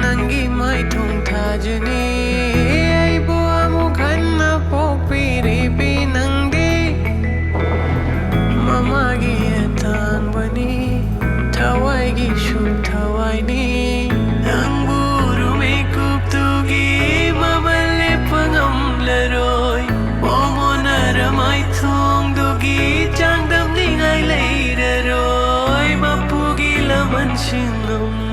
Nangi mai thong thajani ai bua mu khanna pokpiri pinangdi mama gi tang bani thawai gi shu thawai ni anguru me kup tu gi mamalle pangam laroi omonar mai thong du gi changdam ni ngai leiraroi mapu gi laman singam